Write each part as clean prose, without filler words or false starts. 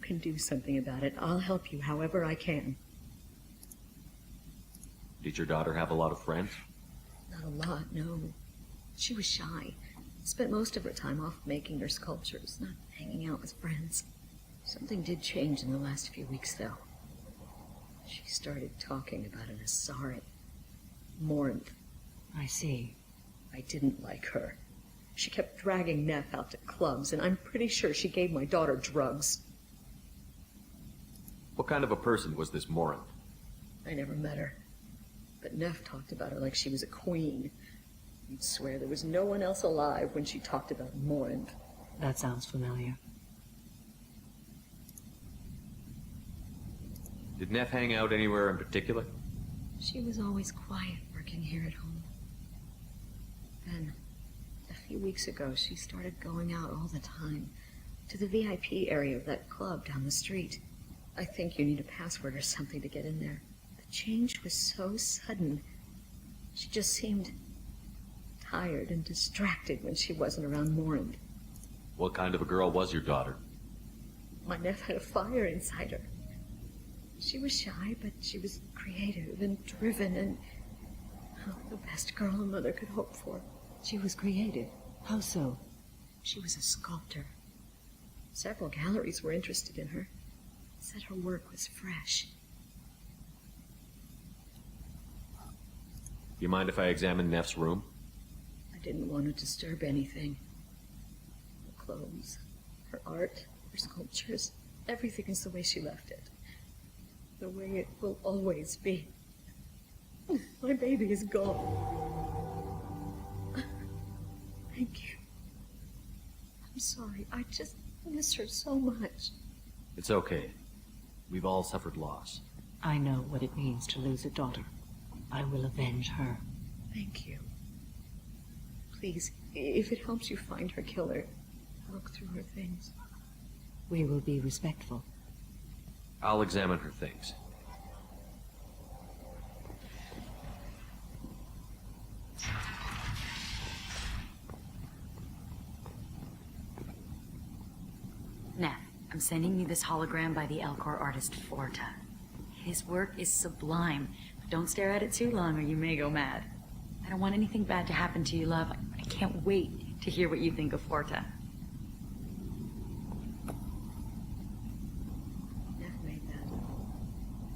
can do something about it, I'll help you however I can. Did your daughter have a lot of friends? Not a lot, no. She was shy. Spent most of her time off making her sculptures, not hanging out with friends. Something did change in the last few weeks, though. She started talking about an Asari. Morinth. I see. I didn't like her. She kept dragging Neff out to clubs, and I'm pretty sure she gave my daughter drugs. What kind of a person was this Morinth? I never met her. But Neff talked about her like she was a queen. You'd swear there was no one else alive when she talked about Morinth. That sounds familiar. Did Neff hang out anywhere in particular? She was always quiet working here at home. Then, a few weeks ago, she started going out all the time to the VIP area of that club down the street. I think you need a password or something to get in there. The change was so sudden. She just seemed tired and distracted when she wasn't around Morinth. What kind of a girl was your daughter? My Neff had a fire inside her. She was shy, but she was creative and driven and the best girl a mother could hope for. She was creative. How so? She was a sculptor. Several galleries were interested in her. Said her work was fresh. You mind if I examine Neff's room? I didn't want to disturb anything. Her clothes, her art, her sculptures, everything is the way she left it. The way it will always be. My baby is gone. Thank you. I'm sorry. I just miss her so much. It's okay. We've all suffered loss. I know what it means to lose a daughter. I will avenge her. Thank you. Please, if it helps you find her killer, look through her things. We will be respectful. I'll examine her things. Neff, I'm sending you this hologram by the Elcor artist Forta. His work is sublime, but don't stare at it too long or you may go mad. I don't want anything bad to happen to you, love. I can't wait to hear what you think of Forta. Neff made that.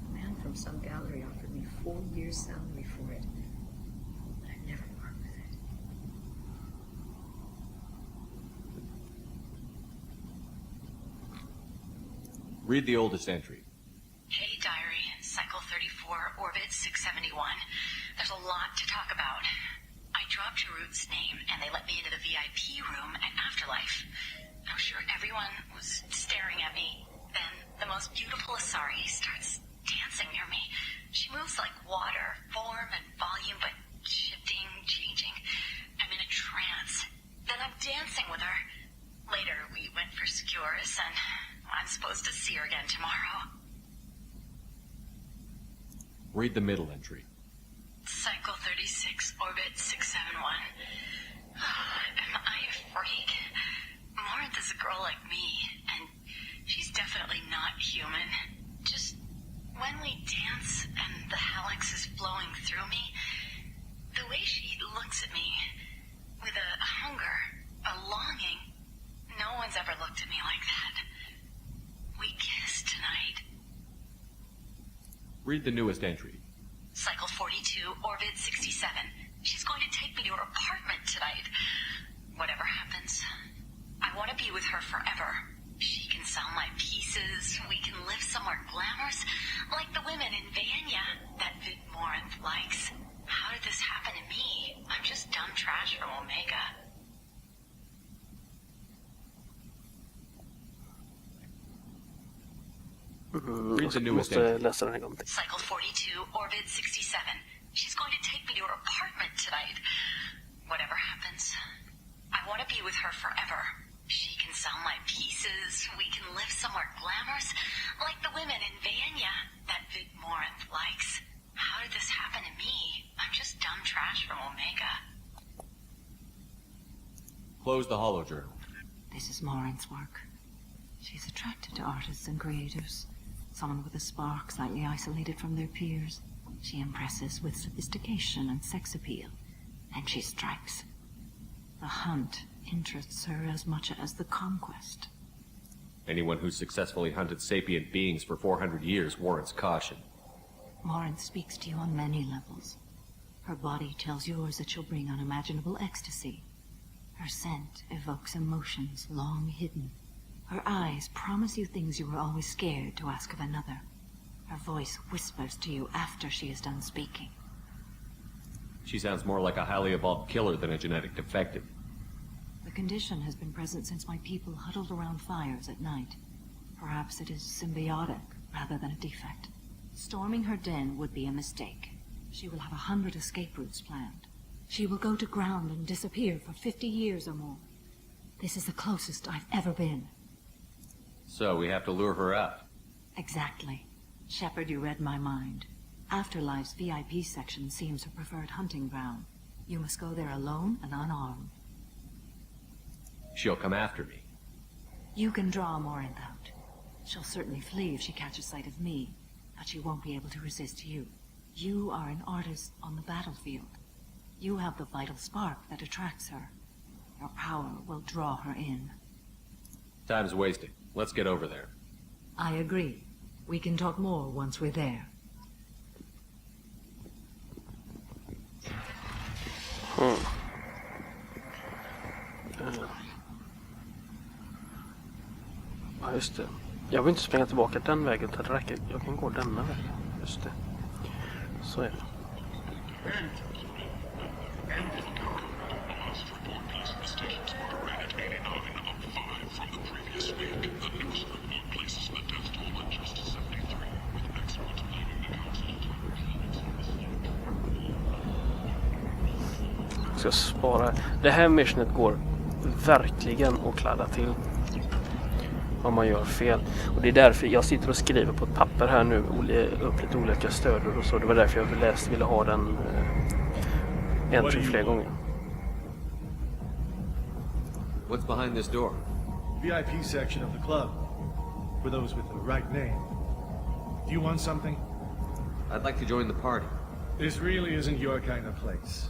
A man from some gallery offered me 4 years' salary for it. But I'd never part with it. Read the oldest entry. Hey, diary. Cycle 34, orbit 671. There's a lot to talk about. I dropped Jarut's name, and they let me into the VIP room at Afterlife. I'm sure everyone was staring at me. Then the most beautiful Asari starts dancing near me. She moves like water, form and volume, but shifting, changing. I'm in a trance. Then I'm dancing with her. Later, we went for Securus, and I'm supposed to see her again tomorrow. Read the middle entry. Cycle 36, orbit 671. Am I a freak? Morinth is a girl like me, and she's definitely not human. Just when we dance and the helix is flowing through me, the way she looks at me with a hunger, a longing, no one's ever looked at me like that. We kissed tonight. Read the newest entry. Cycle 42, orbit 67. She's going to take me to her apartment tonight. Whatever happens, I want to be with her forever. She can sell my pieces. We can live somewhere glamorous, like the women in Vanya that Vid Morinth likes. How did this happen to me? I'm just dumb trash from Omega. Read the newest Måste entry. läsa den en gång till. Cycle 42, orbit 67. She's going to take me to her apartment tonight. Whatever happens, I want to be with her forever. She can sell my pieces. We can live somewhere glamorous, like the women in Vanya that Vid Morinth likes. How did this happen to me? I'm just dumb trash from Omega. Close the holojournal. This is Morinth's work. She's attracted to artists and creators. Someone with a spark, slightly isolated from their peers. She impresses with sophistication and sex appeal, and she strikes. The hunt interests her as much as the conquest. Anyone who's successfully hunted sapient beings for 400 years warrants caution. Morin speaks to you on many levels. Her body tells yours that she'll bring unimaginable ecstasy. Her scent evokes emotions long hidden. Her eyes promise you things you were always scared to ask of another. Her voice whispers to you after she is done speaking. She sounds more like a highly evolved killer than a genetic defective. The condition has been present since my people huddled around fires at night. Perhaps it is symbiotic rather than a defect. Storming her den would be a mistake. She will have 100 escape routes planned. She will go to ground and disappear for 50 years or more. This is the closest I've ever been. So we have to lure her out. Exactly. Shepard, you read my mind. Afterlife's VIP section seems her preferred hunting ground. You must go there alone and unarmed. She'll come after me. You can draw Morinth out. She'll certainly flee if she catches sight of me, but she won't be able to resist you. You are an artist on the battlefield. You have the vital spark that attracts her. Your power will draw her in. Time's wasting. Let's get over there. I agree. We can talk more once we're there. Ja, just det. Jag vill inte springa tillbaka den vägen, det räcker. Jag kan gå denna vägen. Just det. Så är det. Jag ska spara. Det här missionet går verkligen att kladda till om man gör fel. Och det är därför jag sitter och skriver på ett papper här nu upp lite olika stödord och så. Det var därför jag ville ha den en till fler gånger. What's behind this door? VIP section of the club. For those with the right name. Do you want something? I'd like to join the party. This really isn't your kind of place.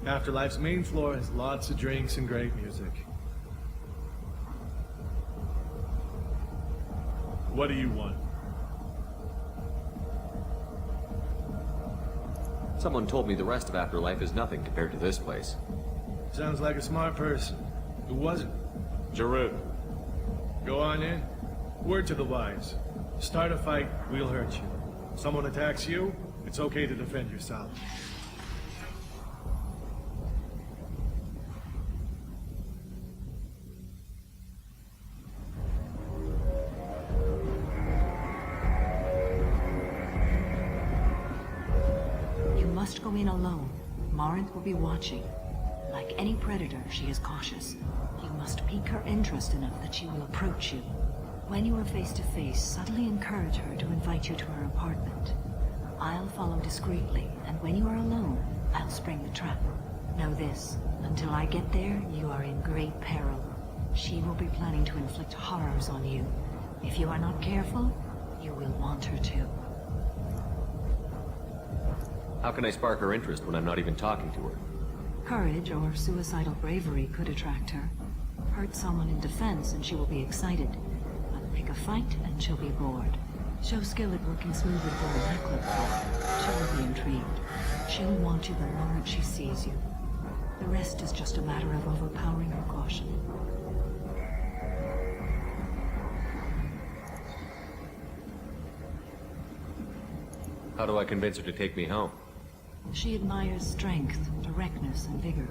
Afterlife's main floor has lots of drinks and great music. What do you want? Someone told me the rest of Afterlife is nothing compared to this place. Sounds like a smart person. Who was it? Giroux. Go on in. Word to the wise. Start a fight, we'll hurt you. Someone attacks you, it's okay to defend yourself. You must go in alone. Morinth will be watching. Like any predator, she is cautious. You must pique her interest enough that she will approach you. When you are face to face, subtly encourage her to invite you to her apartment. I'll follow discreetly, and when you are alone, I'll spring the trap. Know this, until I get there, you are in great peril. She will be planning to inflict horrors on you. If you are not careful, you will want her to. How can I spark her interest when I'm not even talking to her? Courage or suicidal bravery could attract her. Hurt someone in defense and she will be excited. But pick a fight and she'll be bored. Show skill at working smoothly through a nightclub floor. She will be intrigued. She'll want you the moment she sees you. The rest is just a matter of overpowering her caution. How do I convince her to take me home? She admires strength, directness, and vigor.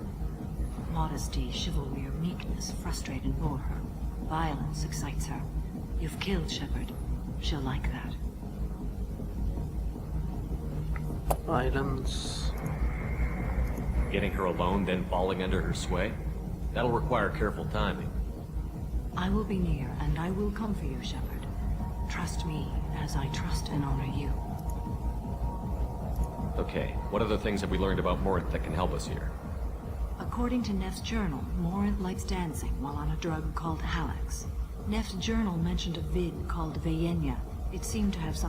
Modesty, chivalry, or meekness frustrate and bore her. Violence excites her. You've killed Shepard. She'll like that. Islands. Getting her alone, then falling under her sway? That'll require careful timing. I will be near, and I will come for you, Shepard. Trust me, as I trust and honor you. Okay, what other things have we learned about Morinth that can help us here? According to Neff's journal, Morinth likes dancing while on a drug called Halax. Neff's journal mentioned a vid called Veyenya. It seemed to have some